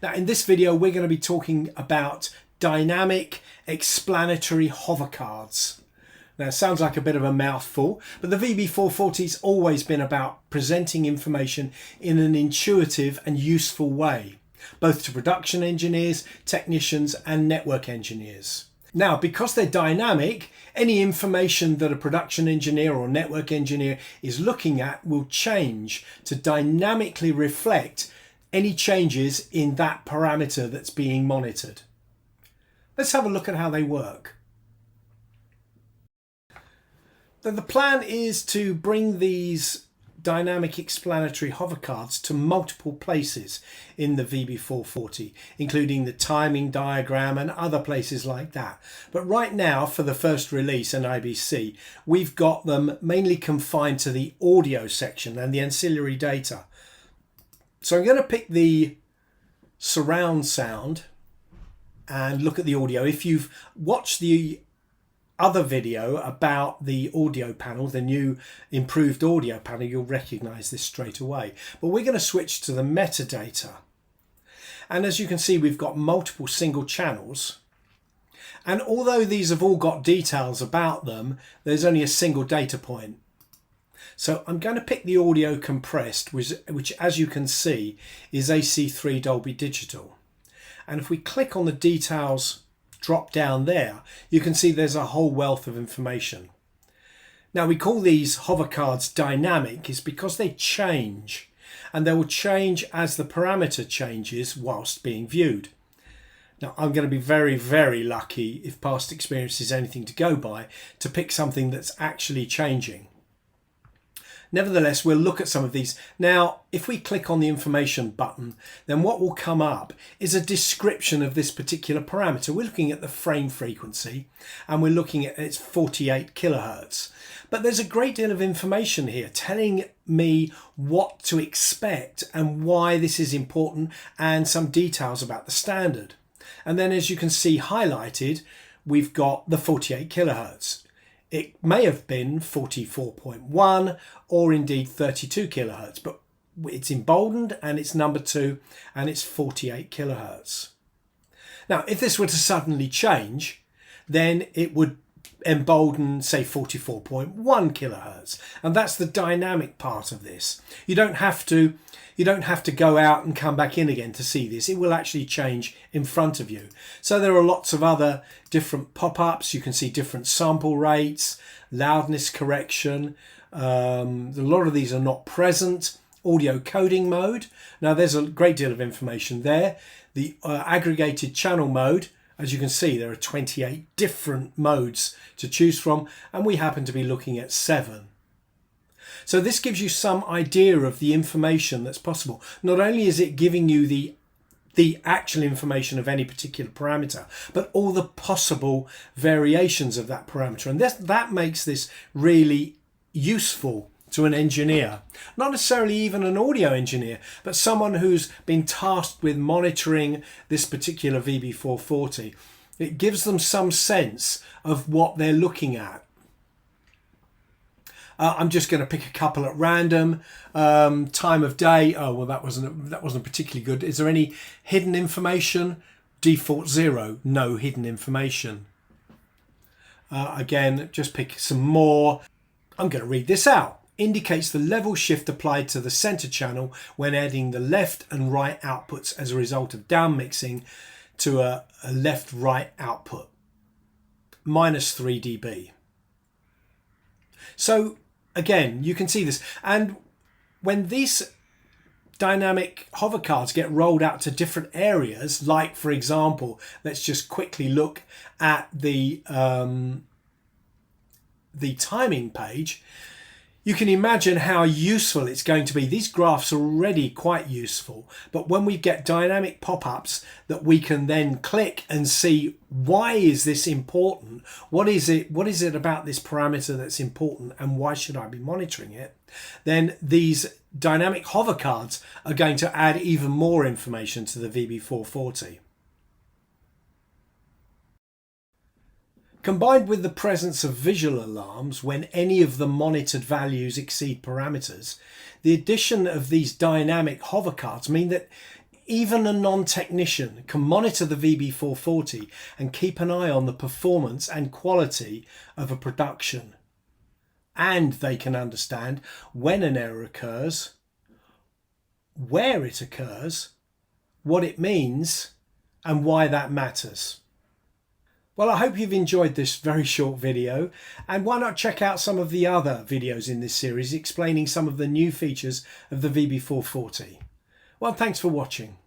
Now in this video we're going to be talking about dynamic explanatory hovercards. Now it sounds like a bit of a mouthful, but the VB440 has always been about presenting information in an intuitive and useful way, both to production engineers, technicians and network engineers. Now, because they're dynamic, any information that a production engineer or network engineer is looking at will change to dynamically reflect any changes in that parameter that's being monitored. Let's have a look at how they work. Now, the plan is to bring these dynamic explanatory hovercards to multiple places in the VB440, including the timing diagram and other places like that. But right now, for the first release in IBC, we've got them mainly confined to the audio section and the ancillary data. So I'm going to pick the surround sound and look at the audio. If you've watched the other video about the audio panel, the new improved audio panel, you'll recognize this straight away. But we're going to switch to the metadata. And as you can see, we've got multiple single channels. And although these have all got details about them, there's only a single data point. So I'm going to pick the audio compressed, which as you can see is AC3 Dolby Digital. And if we click on the details drop down there, you can see there's a whole wealth of information. Now we call these hovercards dynamic is because they change, and they will change as the parameter changes whilst being viewed. Now I'm going to be very, very lucky, if past experience is anything to go by, to pick something that's actually changing. Nevertheless, we'll look at some of these. Now, if we click on the information button, then what will come up is a description of this particular parameter. We're looking at the frame frequency and we're looking at its 48 kilohertz. But there's a great deal of information here telling me what to expect and why this is important, and some details about the standard. And then as you can see highlighted, we've got the 48 kilohertz. It may have been 44.1 or indeed 32 kilohertz, but it's emboldened and it's number 2 and it's 48 kilohertz. Now, if this were to suddenly change, then it would embolden, say, 44.1 kilohertz, and that's the dynamic part of this. You don't have to go out and come back in again to see this. It will actually change in front of you. So there are lots of other different pop-ups. You can see different sample rates, loudness correction. A lot of these are not present. Audio coding mode. Now there's a great deal of information there. The aggregated channel mode. As you can see, there are 28 different modes to choose from, and we happen to be looking at 7. So this gives you some idea of the information that's possible. Not only is it giving you the actual information of any particular parameter, but all the possible variations of that parameter. And that makes this really useful to an engineer, not necessarily even an audio engineer, but someone who's been tasked with monitoring this particular VB440. It gives them some sense of what they're looking at. I'm just going to pick a couple at random. Time of day. Oh, well, that wasn't particularly good. Is there any hidden information? Default 0. No hidden information. Again, just pick some more. I'm going to read this out. Indicates the level shift applied to the center channel when adding the left and right outputs as a result of down mixing to a left-right output. -3 dB. So again, you can see this. And when these dynamic hovercards get rolled out to different areas, like for example, let's just quickly look at the timing page, you can imagine how useful it's going to be. These graphs are already quite useful, but when we get dynamic pop-ups that we can then click and see, why is this important? What is it about this parameter that's important, and why should I be monitoring it? Then these dynamic hovercards are going to add even more information to the VB440. Combined with the presence of visual alarms when any of the monitored values exceed parameters, the addition of these dynamic hovercards mean that even a non-technician can monitor the VB440 and keep an eye on the performance and quality of a production. And they can understand when an error occurs, where it occurs, what it means, and why that matters. Well, I hope you've enjoyed this very short video, and why not check out some of the other videos in this series explaining some of the new features of the VB440. Well, thanks for watching.